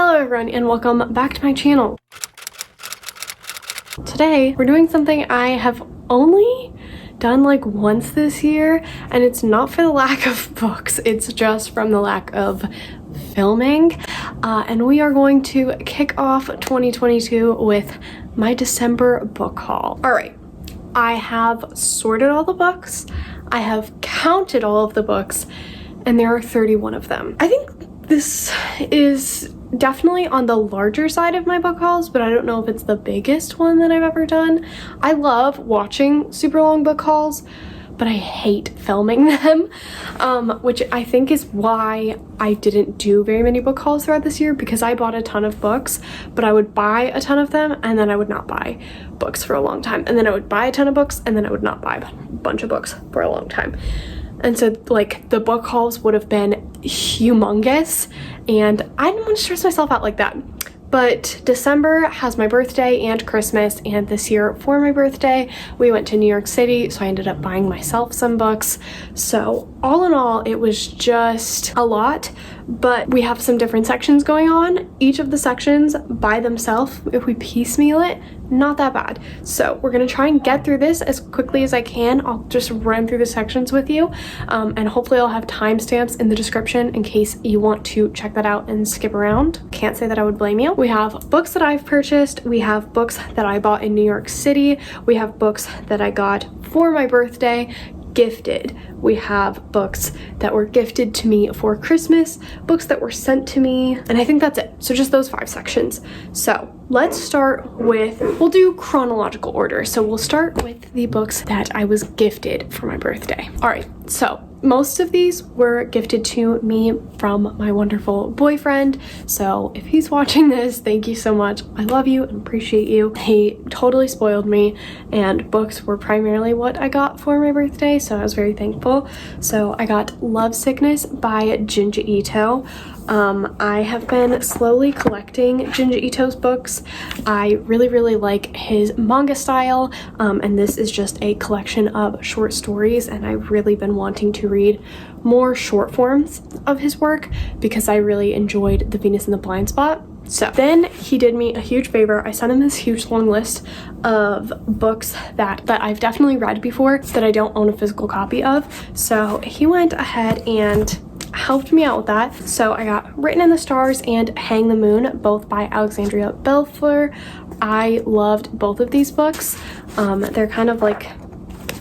Hello everyone and welcome back to my channel. Today we're doing something I have only done like once this year, and it's not for the lack of books, it's just from the lack of filming. And we are going to kick off 2022 with my December book haul. Alright, I have sorted all the books, I have counted all of the books, and there are 31 of them. I think this is definitely on the larger side of my book hauls, but I don't know if it's the biggest one that I've ever done. I love watching super long book hauls, but I hate filming them, which I think is why I didn't do very many book hauls throughout this year, because I bought a ton of books, but I would buy a ton of them and then I would not buy books for a long time, and then I would buy a ton of books and then I would not buy a bunch of books for a long time. And so like the book hauls would have been humongous, and I didn't want to stress myself out like that. But December has my birthday and Christmas, and this year for my birthday we went to New York City, so I ended up buying myself some books. So all in all, it was just a lot, but we have some different sections going on. Each of the sections by themselves, if we piecemeal it, not that bad. So we're gonna try and get through this as quickly as I can. I'll just run through the sections with you, and hopefully I'll have timestamps in the description in case you want to check that out and skip around. Can't say that I would blame you. We have books that I've purchased, we have books that I bought in New York City, we have books that I got for my birthday, gifted. We have books that were gifted to me for Christmas, books that were sent to me, and I think that's it. So just those 5 sections. So let's start with, we'll do chronological order. So we'll start with the books that I was gifted for my birthday. All right, so most of these were gifted to me from my wonderful boyfriend. So if he's watching this, thank you so much. I love you and appreciate you. He totally spoiled me, and books were primarily what I got for my birthday, so I was very thankful. So I got Love Sickness by Junji Ito. I have been slowly collecting Junji Ito's books. I really like his manga style, and this is just a collection of short stories, and I've really been wanting to read more short forms of his work because I really enjoyed The Venus in the Blind Spot. So then he did me a huge favor. I sent him this huge long list of books that I've definitely read before that I don't own a physical copy of. So he went ahead and helped me out with that. So I got Written in the Stars and Hang the Moon, both by Alexandria Belfour. I loved both of these books. They're kind of like,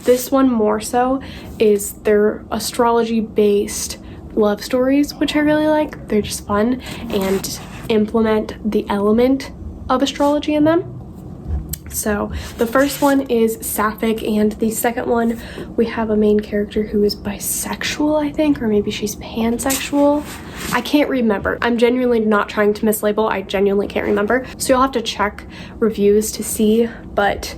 this one more so is they're astrology based love stories, which I really like. They're just fun and implement the element of astrology in them. So the first one is sapphic, and the second one we have a main character who is bisexual, I think, or maybe she's pansexual. I can't remember. I'm genuinely not trying to mislabel. I genuinely can't remember. So you'll have to check reviews to see, but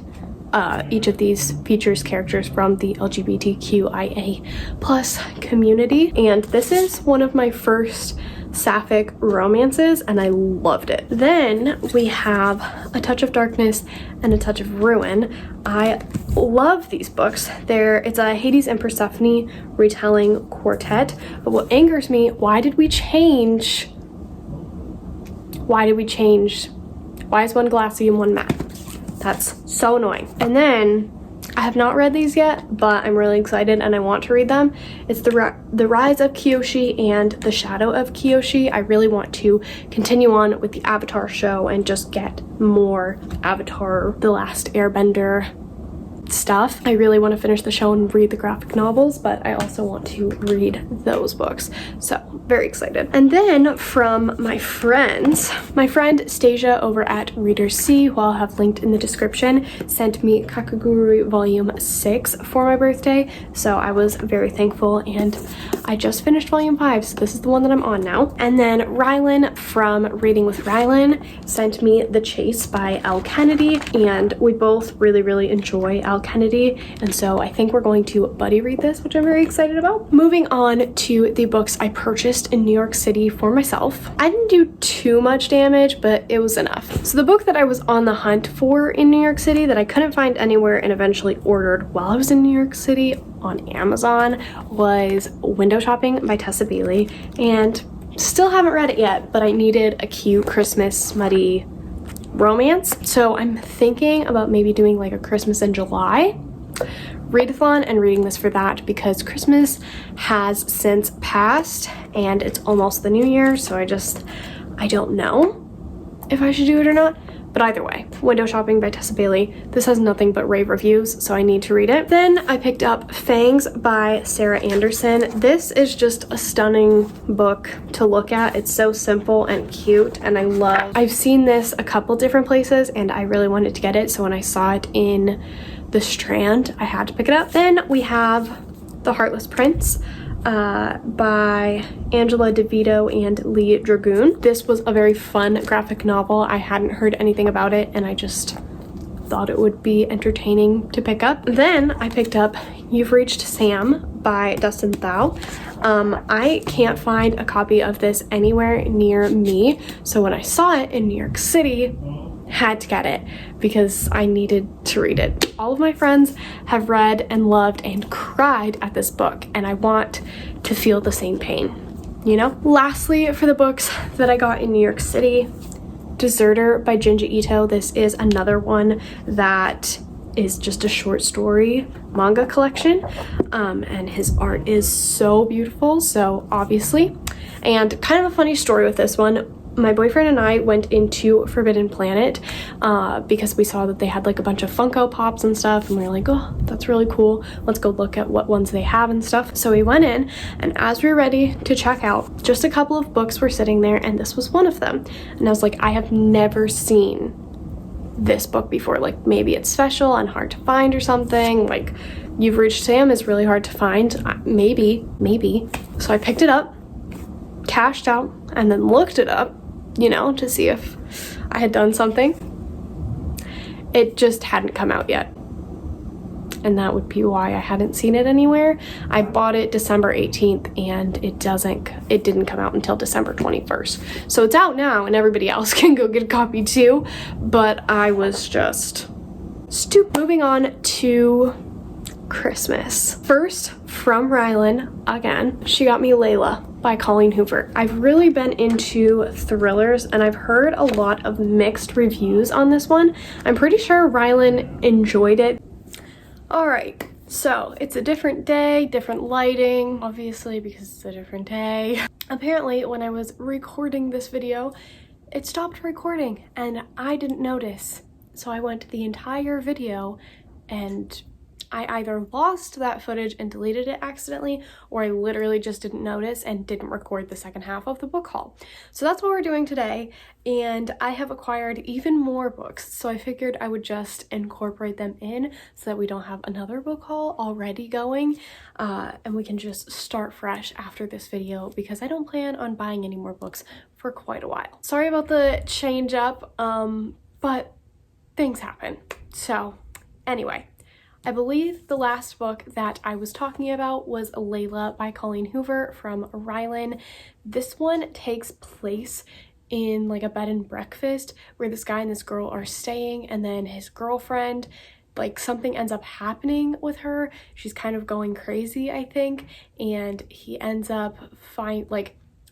each of these features characters from the LGBTQIA plus community, and this is one of my first sapphic romances, and I loved it. Then we have A Touch of Darkness and A Touch of Ruin. I love these books. It's a Hades and Persephone retelling quartet, but what angers me, why is one glassy and one matte? That's so annoying. And then I have not read these yet, but I'm really excited and I want to read them. It's The Rise of Kyoshi and The Shadow of Kyoshi. I really want to continue on with the Avatar show and just get more Avatar, The Last Airbender stuff. I really want to finish the show and read the graphic novels, but I also want to read those books. So very excited. And then from my friend Stasia over at Readers C, who I'll have linked in the description, sent me Kakaguru Volume 6 for my birthday. So I was very thankful, and I just finished Volume 5, so this is the one that I'm on now. And then Rylan from Reading with Rylan sent me The Chase by Elle Kennedy, and we both really enjoy Elle Kennedy, and so I think we're going to buddy read this, which I'm very excited about. Moving on to the books I purchased in New York City for myself. I didn't do too much damage, but it was enough. So the book that I was on the hunt for in New York City that I couldn't find anywhere and eventually ordered while I was in New York City on Amazon was Window Shopping by Tessa Bailey, and Still haven't read it yet, but I needed a cute Christmas smutty romance. So I'm thinking about maybe doing like a Christmas in July readathon and reading this for that, because Christmas has since passed and it's almost the new year. So I don't know if I should do it or not. But either way, Window Shopping by Tessa Bailey. This has nothing but rave reviews, so I need to read it. Then I picked up Fangs by Sarah Anderson. This is just a stunning book to look at. It's so simple and cute, and I've seen this a couple different places, and I really wanted to get it, so when I saw it in the Strand, I had to pick it up. Then we have The Heartless Prince by Angela DeVito and Lee Dragoon. This was a very fun graphic novel. I hadn't heard anything about it, and I just thought it would be entertaining to pick up. Then I picked up You've Reached Sam by Dustin Thau. I can't find a copy of this anywhere near me, so when I saw it in New York City, had to get it because I needed to read it. All of my friends have read and loved and cried at this book, and I want to feel the same pain, you know? Lastly, for the books that I got in New York City, Deserter by Junji Ito. This is another one that is just a short story manga collection, and his art is so beautiful, so obviously. And kind of a funny story with this one. My boyfriend and I went into Forbidden Planet because we saw that they had like a bunch of Funko Pops and stuff, and we were like, oh, that's really cool. Let's go look at what ones they have and stuff. So we went in, and as we were ready to check out, just a couple of books were sitting there, and this was one of them. And I was like, I have never seen this book before. Like, maybe it's special and hard to find or something. Like, You've Reached Sam is really hard to find. Maybe. So I picked it up, cashed out, and then looked it up, you know, to see if I had done something. It just hadn't come out yet, and that would be why I hadn't seen it anywhere. I bought it December 18th, and it didn't come out until December 21st. So it's out now, and everybody else can go get a copy too, but I was just stupid. Moving on to Christmas. First, from Rylan, again, she got me Layla by Colleen Hoover. I've really been into thrillers, and I've heard a lot of mixed reviews on this one. I'm pretty sure Rylan enjoyed it. Alright, so it's a different day, different lighting, obviously, because it's a different day. Apparently, when I was recording this video, it stopped recording, and I didn't notice. So I went the entire video, and I either lost that footage and deleted it accidentally, or I literally just didn't notice and didn't record the second half of the book haul. So that's what we're doing today, and I have acquired even more books, so I figured I would just incorporate them in so that we don't have another book haul already going, and we can just start fresh after this video, because I don't plan on buying any more books for quite a while. Sorry about the change up, but things happen. So anyway, I believe the last book that I was talking about was Layla by Colleen Hoover from Rylan. This one takes place in like a bed and breakfast where this guy and this girl are staying, and then his girlfriend, like, something ends up happening with her. She's kind of going crazy, I think, and he ends up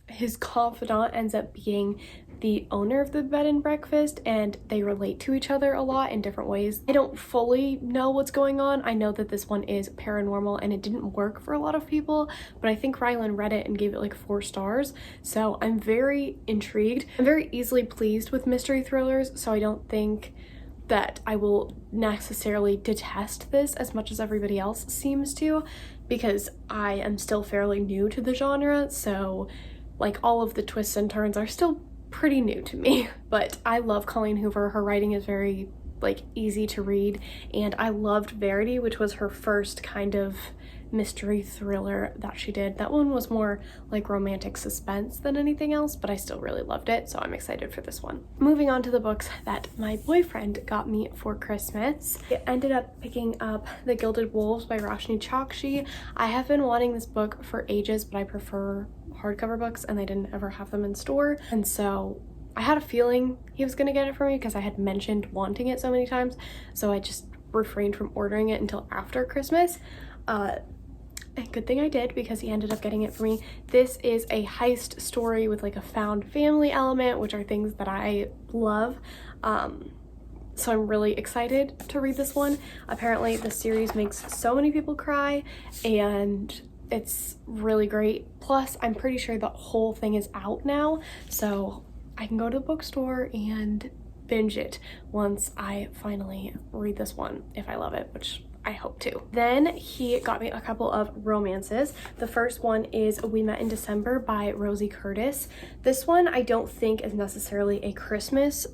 his confidant ends up being the owner of the bed and breakfast, and they relate to each other a lot in different ways. I don't fully know what's going on. I know that this one is paranormal and it didn't work for a lot of people, but I think Rylan read it and gave it like 4 stars. So I'm very intrigued. I'm very easily pleased with mystery thrillers, so I don't think that I will necessarily detest this as much as everybody else seems to, because I am still fairly new to the genre, so like all of the twists and turns are still pretty new to me. But I love Colleen Hoover. Her writing is very like easy to read, and I loved Verity, which was her first kind of mystery thriller that she did. That one was more like romantic suspense than anything else, but I still really loved it, so I'm excited for this one. Moving on to the books that my boyfriend got me for Christmas. I ended up picking up The Gilded Wolves by Roshni Chokshi. I have been wanting this book for ages, but I prefer hardcover books, and they didn't ever have them in store, and so I had a feeling he was gonna get it for me because I had mentioned wanting it so many times, so I just refrained from ordering it until after Christmas. and good thing I did because he ended up getting it for me. This is a heist story with like a found family element, which are things that I love. So I'm really excited to read this one. Apparently the series makes so many people cry and it's really great. Plus I'm pretty sure the whole thing is out now, so I can go to the bookstore and binge it once I finally read this one, if I love it, which I hope to. Then he got me a couple of romances. The first one is We Met in December by Rosie Curtis. This one I don't think is necessarily a Christmas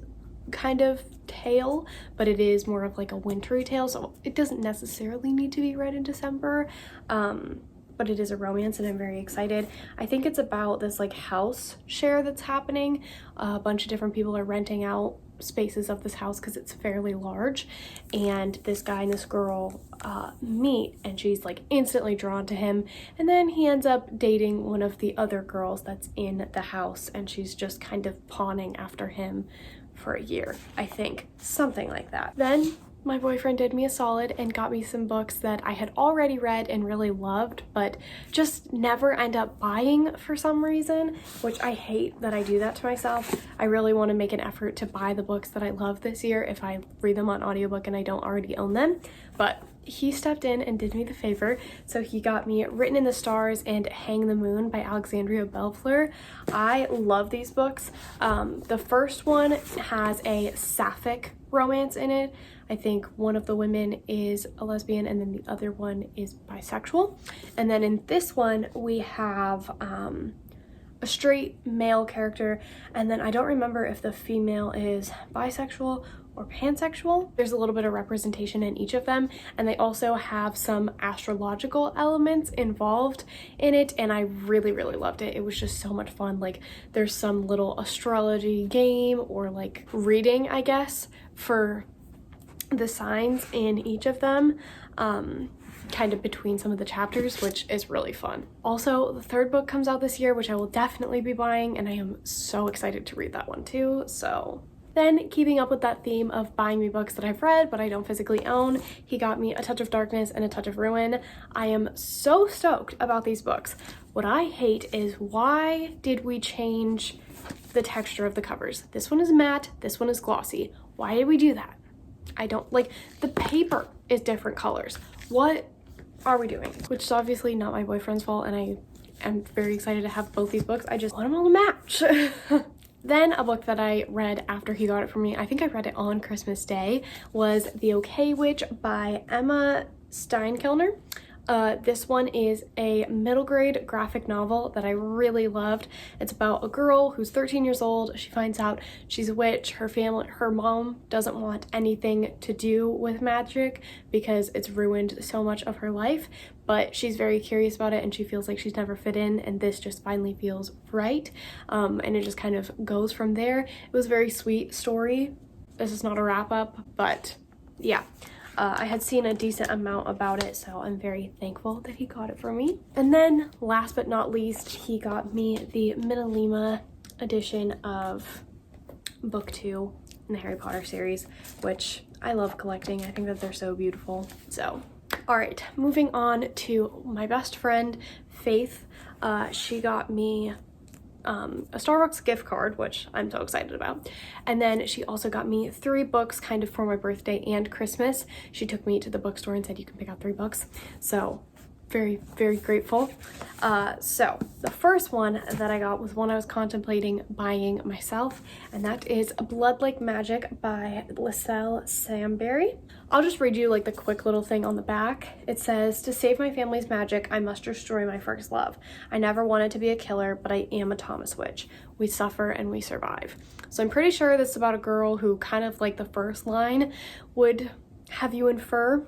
kind of tale, but it is more of like a wintry tale, so it doesn't necessarily need to be read in December, but it is a romance and I'm very excited. I think it's about this like house share that's happening. A bunch of different people are renting out spaces of this house because it's fairly large, and this guy and this girl meet and she's like instantly drawn to him, and then he ends up dating one of the other girls that's in the house and she's just kind of pawning after him for a year, I think, something like that. Then my boyfriend did me a solid and got me some books that I had already read and really loved, but just never end up buying for some reason, which I hate that I do that to myself. I really want to make an effort to buy the books that I love this year if I read them on audiobook and I don't already own them, but he stepped in and did me the favor. So he got me Written in the Stars and Hang the Moon by Alexandria Bellefleur. I love these books. The first one has a sapphic romance in it. I think one of the women is a lesbian and then the other one is bisexual. And then in this one we have a straight male character, and then I don't remember if the female is bisexual or pansexual. There's a little bit of representation in each of them, and they also have some astrological elements involved in it, and I really loved it. It was just so much fun. Like there's some little astrology game or like reading, I guess, for the signs in each of them, kind of between some of the chapters, which is really fun. Also, the third book comes out this year, which I will definitely be buying, and I am so excited to read that one too. So then, keeping up with that theme of buying me books that I've read but I don't physically own, he got me A Touch of Darkness and A Touch of Ruin. I am so stoked about these books. What I hate is, why did we change the texture of the covers? This one is matte, this one is glossy. Why did we do that? I don't like, the paper is different colors. What are we doing? Which is obviously not my boyfriend's fault, and I am very excited to have both these books. I just want them all to match. Then a book that I read after he got it for me, I think I read it on Christmas Day, was The Okay Witch by Emma Steinkellner. This one is a middle grade graphic novel that I really loved. It's about a girl who's 13 years old. She finds out she's a witch. Her mom doesn't want anything to do with magic because it's ruined so much of her life, but she's very curious about it and she feels like she's never fit in, and this just finally feels right. And it just kind of goes from there. It was a very sweet story. This is not a wrap up, but yeah. I had seen a decent amount about it, so I'm very thankful that he got it for me. And then, last but not least, he got me the Minalima edition of book 2 in the Harry Potter series, which I love collecting. I think that they're so beautiful. So, alright, moving on to my best friend, Faith. She got me a Starbucks gift card, which I'm so excited about. And then she also got me 3 books kind of for my birthday and Christmas. She took me to the bookstore and said you can pick out 3 books. So very grateful. So the first one that I got was one I was contemplating buying myself, and that is Blood Like Magic by Liselle Sambury. I'll just read you like the quick little thing on the back. It says, "To save my family's magic, I must destroy my first love. I never wanted to be a killer, but I am a Thomas Witch. We suffer and we survive." So I'm pretty sure this is about a girl who, kind of like the first line would have you infer,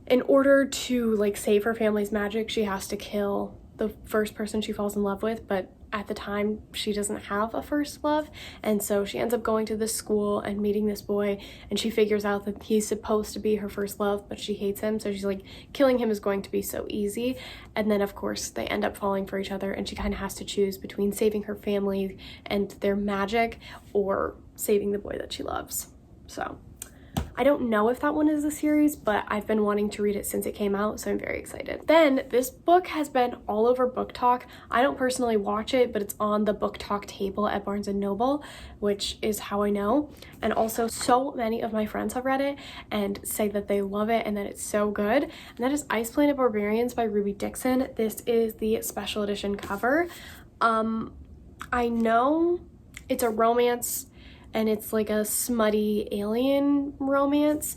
in order to like save her family's magic, she has to kill the first person she falls in love with, but at the time she doesn't have a first love, and so she ends up going to this school and meeting this boy, and she figures out that he's supposed to be her first love, but she hates him, so she's like, killing him is going to be so easy. And then of course they end up falling for each other, and she kind of has to choose between saving her family and their magic or saving the boy that she loves. So I don't know if that one is a series, but I've been wanting to read it since it came out, so I'm very excited. Then this book has been all over Book Talk. I don't personally watch it, but it's on the Book Talk table at Barnes & Noble, which is how I know. And also so many of my friends have read it and say that they love it and that it's so good. And that is Planet Barbarians by Ruby Dixon. This is the special edition cover. I know it's a romance and it's like a smutty alien romance.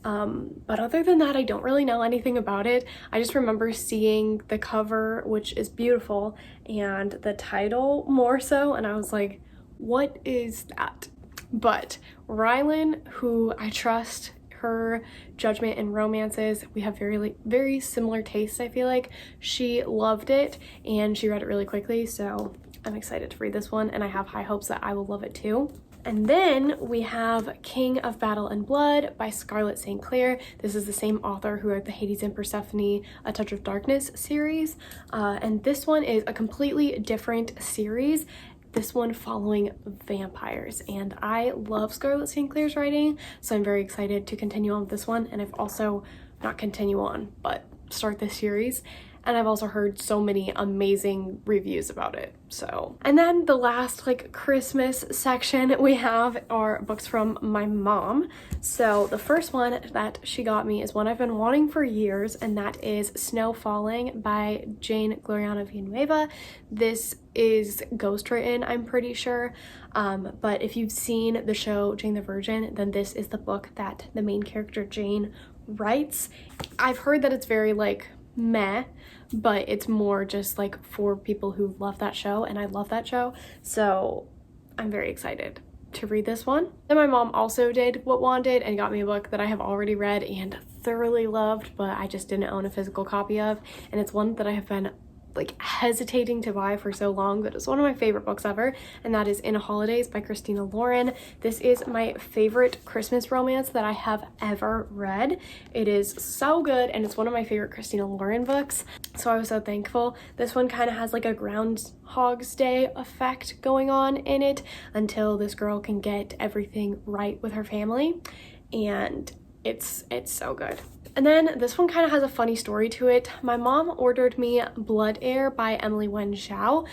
But other than that, I don't really know anything about it. I just remember seeing the cover, which is beautiful, and the title more so, and I was like, what is that? But Rylan, who I trust her judgment in romances, we have very similar tastes, I feel like. She loved it and she read it really quickly, so I'm excited to read this one, and I have high hopes that I will love it too. And then we have King of Battle and Blood by Scarlett St. Clair. This is the same author who wrote the Hades and Persephone A Touch of Darkness series. And this one is a completely different series. This one following vampires. And I love Scarlett St. Clair's writing, so I'm very excited to continue on with this one. And I've also, not continue on, but start this series. And I've also heard so many amazing reviews about it, so. And then the last like Christmas section we have are books from my mom. So the first one that she got me is one I've been wanting for years, and that is Snow Falling by Jane Gloriana Villanueva. This is ghostwritten, I'm pretty sure, but if you've seen the show Jane the Virgin, then this is the book that the main character Jane writes. I've heard that it's very like meh, but it's more just like for people who love that show, and I love that show, so I'm very excited to read this one. Then my mom also did what Juan did and got me a book that I have already read and thoroughly loved, but I just didn't own a physical copy of, and it's one that I have been like hesitating to buy for so long, but it's one of my favorite books ever, and that is In Holidays by Christina Lauren. This is my favorite Christmas romance that I have ever read. It is so good, and it's one of my favorite Christina Lauren books, so I was so thankful. This one kind of has like a Groundhog's Day effect going on in it until this girl can get everything right with her family, and it's so good. And then this one kind of has a funny story to it. My mom ordered me Blood Air by Emily Wen Zhao,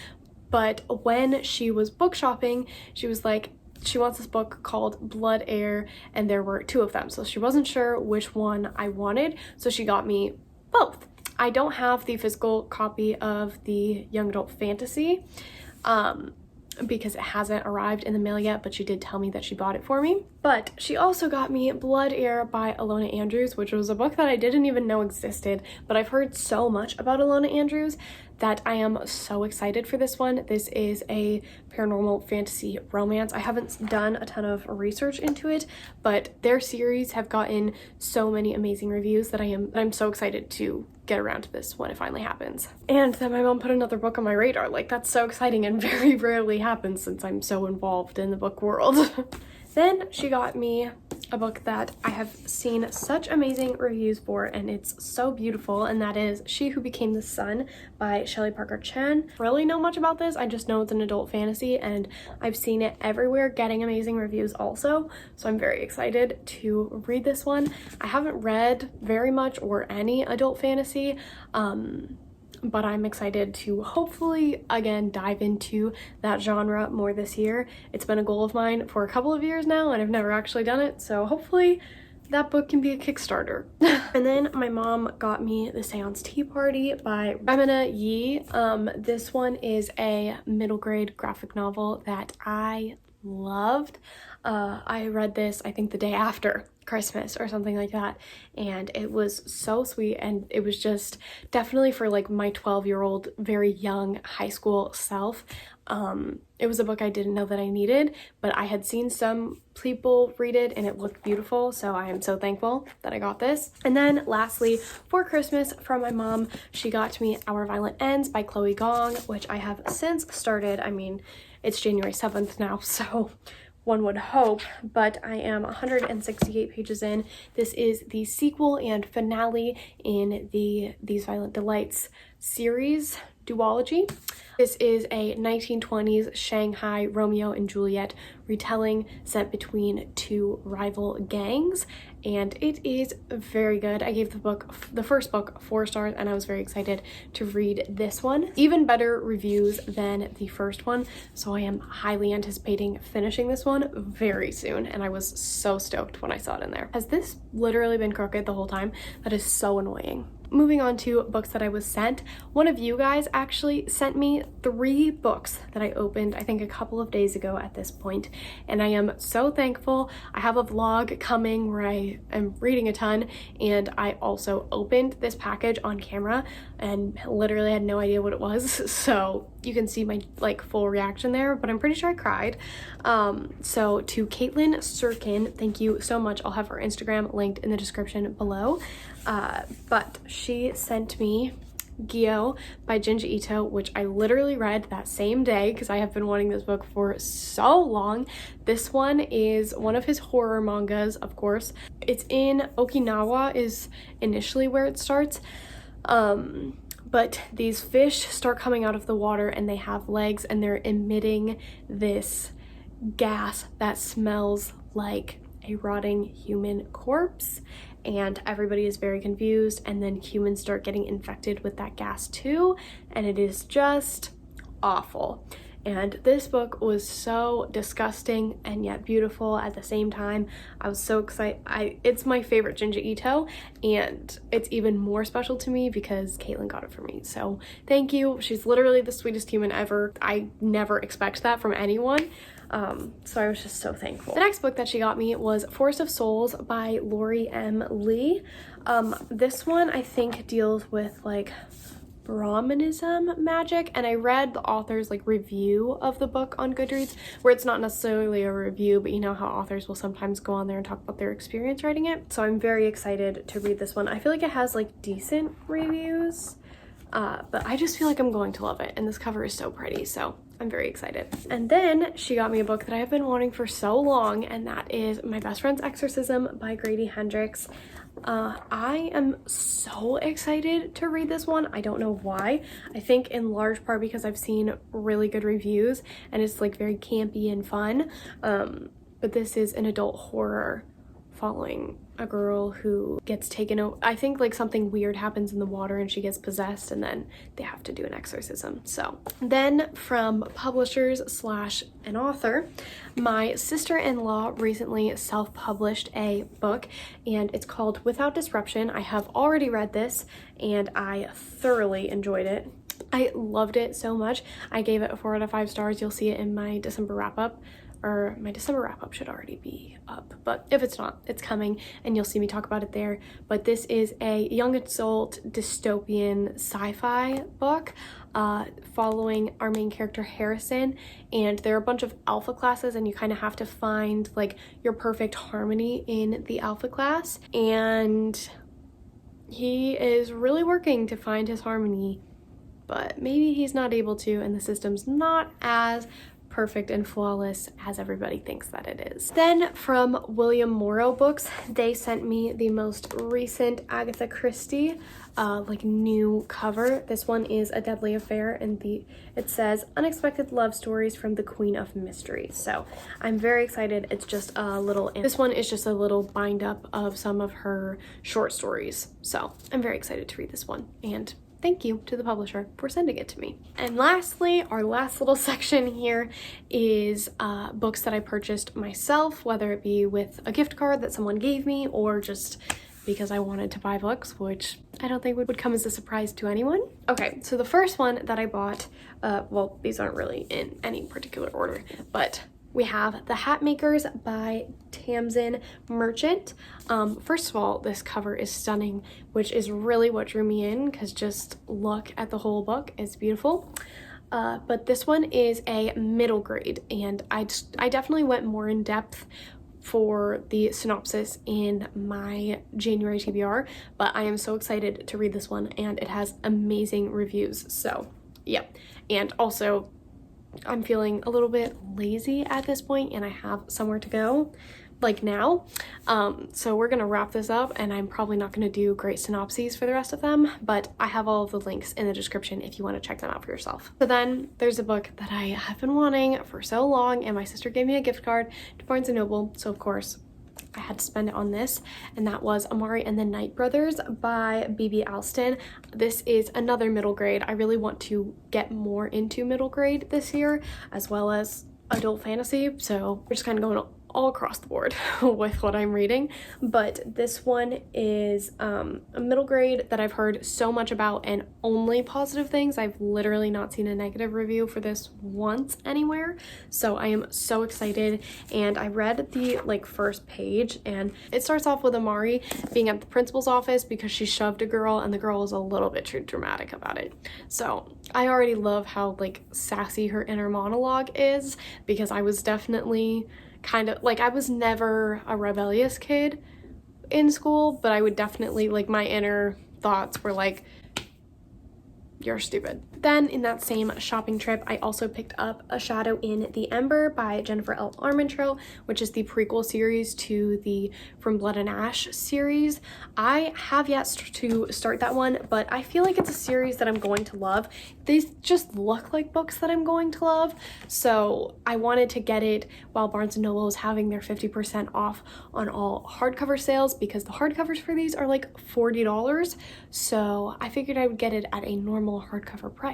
but when she was book shopping, she was like, she wants this book called Blood Air, and there were two of them, so she wasn't sure which one I wanted, so she got me both. I don't have the physical copy of the young adult fantasy, because it hasn't arrived in the mail yet, but she did tell me that she bought it for me. But she also got me Blood Air by Alona Andrews, which was a book that I didn't even know existed, but I've heard so much about Alona Andrews that I am so excited for this one. This is a paranormal fantasy romance. I haven't done a ton of research into it, but their series have gotten so many amazing reviews that I'm so excited to get around to this when it finally happens. And then my mom put another book on my radar. Like, that's so exciting and very rarely happens since I'm so involved in the book world. Then she got me a book that I have seen such amazing reviews for, and it's so beautiful, and that is She Who Became the Sun by Shelley Parker Chan. I don't really know much about this. I just know it's an adult fantasy, and I've seen it everywhere getting amazing reviews also, so I'm very excited to read this one. I haven't read very much or any adult fantasy, but I'm excited to hopefully again dive into that genre more this year. It's been a goal of mine for a couple of years now, and I've never actually done it, so hopefully that book can be a Kickstarter. And then my mom got me The Thence Tea Party by Remina Yi. This one is a middle grade graphic novel that I loved. I read this, I think, the day after Christmas or something like that, and it was so sweet, and it was just definitely for like my 12-year-old very young high school self. It was a book I didn't know that I needed, but I had seen some people read it and it looked beautiful, so I am so thankful that I got this. And then lastly, for Christmas from my mom, she got me Our Violent Ends by Chloe Gong, which I have since started. I mean, it's January 7th now, so one would hope, but I am 168 pages in. This is the sequel and finale in the These Violent Delights series. duology. This is a 1920s Shanghai Romeo and Juliet retelling set between two rival gangs, and it is very good. I gave the first book 4 stars, and I was very excited to read this one. Even better reviews than the first one, so I am highly anticipating finishing this one very soon, and I was so stoked when I saw it in there. Has this literally been crooked the whole time? That is so annoying. Moving on to books that I was sent. One of you guys actually sent me 3 books that I opened, I think a couple of days ago at this point, and I am so thankful. I have a vlog coming where I am reading a ton, and I also opened this package on camera and literally had no idea what it was, so you can see my full reaction there, but I'm pretty sure I cried. So to Caitlin Sirkin, thank you so much. I'll have her Instagram linked in the description below. But she sent me Gyo by Junji Ito, which I literally read that same day because I have been wanting this book for so long. This one is one of his horror mangas, of course. It's in Okinawa is initially where it starts. But these fish start coming out of the water and they have legs and they're emitting this gas that smells like a rotting human corpse, and everybody is very confused, and then humans start getting infected with that gas too, and it is just awful. And this book was so disgusting and yet beautiful at the same time. I was so excited. It's my favorite Junji Ito, and it's even more special to me because Caitlin got it for me. So thank you. She's literally the sweetest human ever. I never expect that from anyone. So I was just so thankful. The next book that she got me was Forest of Souls by Lori M. Lee. This one I think deals with Brahmanism magic, and I read the author's review of the book on Goodreads, where it's not necessarily a review, but you know how authors will sometimes go on there and talk about their experience writing it. So I'm very excited to read this one. I feel like it has decent reviews, but I just feel like I'm going to love it, and this cover is so pretty, so I'm very excited. And then she got me a book that I have been wanting for so long, and that is My Best Friend's Exorcism by Grady Hendrix. I am so excited to read this one. I don't know why. I think in large part because I've seen really good reviews and it's very campy and fun. But this is an adult horror following a girl who gets taken over. I think something weird happens in the water and she gets possessed, and then they have to do an exorcism. So then from publishers / an author, my sister-in-law recently self-published a book, and it's called Without Disruption. I have already read this and I thoroughly enjoyed it. I loved it so much. I gave it a 4 out of 5 stars. You'll see it in my December wrap-up. Or my December wrap-up should already be up, but if it's not, it's coming and you'll see me talk about it there. But this is a young adult dystopian sci-fi book following our main character Harrison, and there are a bunch of alpha classes and you kind of have to find your perfect harmony in the alpha class, and he is really working to find his harmony, but maybe he's not able to, and the system's not as perfect and flawless as everybody thinks that it is. Then from William Morrow Books, they sent me the most recent Agatha Christie new cover. This one is A Deadly Affair, and it says Unexpected Love Stories from the Queen of Mystery. So I'm very excited. It's just this one is just a little bind up of some of her short stories. So I'm very excited to read this one, and thank you to the publisher for sending it to me. And lastly, our last little section here is books that I purchased myself, whether it be with a gift card that someone gave me or just because I wanted to buy books, which I don't think would come as a surprise to anyone. Okay, so the first one that I bought, well, these aren't really in any particular order, but we have The Hatmakers by Tamsin Merchant. First of all, this cover is stunning, which is really what drew me in, because just look at the whole book, it's beautiful. But this one is a middle grade, and I definitely went more in depth for the synopsis in my January TBR, but I am so excited to read this one, and it has amazing reviews, so yeah. And also, I'm feeling a little bit lazy at this point and I have somewhere to go, like now. So we're gonna wrap this up, and I'm probably not gonna do great synopses for the rest of them, but I have all of the links in the description if you want to check them out for yourself. So then there's a book that I have been wanting for so long, and my sister gave me a gift card to Barnes & Noble, so of course I had to spend it on this, and that was Amari and the Night Brothers by B.B. Alston. This is another middle grade. I really want to get more into middle grade this year, as well as adult fantasy, so we're just kind of going all across the board with what I'm reading. But this one is a middle grade that I've heard so much about, and only positive things. I've literally not seen a negative review for this once anywhere, so I am so excited. And I read the first page, and it starts off with Amari being at the principal's office because she shoved a girl, and the girl is a little bit too dramatic about it. So I already love how sassy her inner monologue is, because I was definitely kind of I was never a rebellious kid in school, but I would definitely my inner thoughts were you're stupid. Then in that same shopping trip, I also picked up A Shadow in the Ember by Jennifer L. Armentrout, which is the prequel series to the From Blood and Ash series. I have yet to start that one, but I feel like it's a series that I'm going to love. These just look like books that I'm going to love, so I wanted to get it while Barnes & Noble is having their 50% off on all hardcover sales, because the hardcovers for these are $40, so I figured I would get it at a normal hardcover price.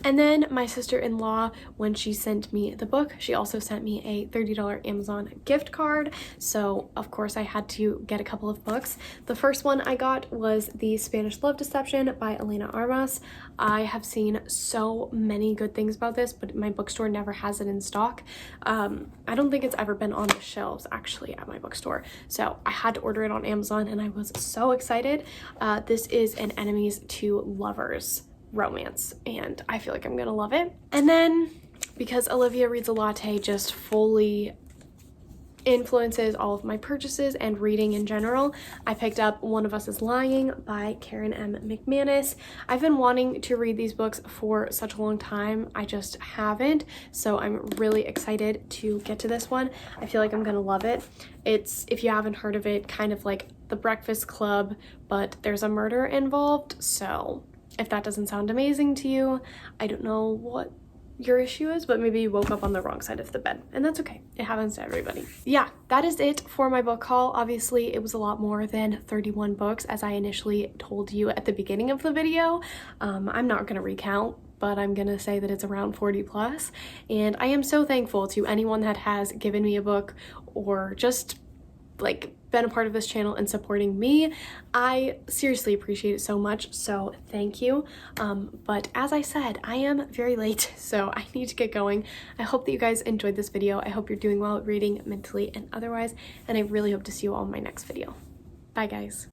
And then my sister-in-law, when she sent me the book, she also sent me a $30 Amazon gift card. So of course I had to get a couple of books. The first one I got was The Spanish Love Deception by Elena Armas. I have seen so many good things about this, but my bookstore never has it in stock. I don't think it's ever been on the shelves actually at my bookstore. So I had to order it on Amazon, and I was so excited. This is an enemies to lovers romance, and I feel like I'm gonna love it. And then because Olivia Reads a Latte just fully influences all of my purchases and reading in general, I picked up One of Us is Lying by Karen M. McManus. I've been wanting to read these books for such a long time, I just haven't, so I'm really excited to get to this one. I feel like I'm gonna love it. It's, if you haven't heard of it, kind of like The Breakfast Club, but there's a murder involved, so if that doesn't sound amazing to you, I don't know what your issue is, but maybe you woke up on the wrong side of the bed, and that's okay. It happens to everybody. Yeah, that is it for my book haul. Obviously, it was a lot more than 31 books, as I initially told you at the beginning of the video. I'm not gonna recount, but I'm gonna say that it's around 40 plus, and I am so thankful to anyone that has given me a book or just been a part of this channel and supporting me. I seriously appreciate it so much, so thank you. But as I said, I am very late, so I need to get going. I hope that you guys enjoyed this video. I hope you're doing well reading mentally and otherwise, and I really hope to see you all in my next video. Bye guys.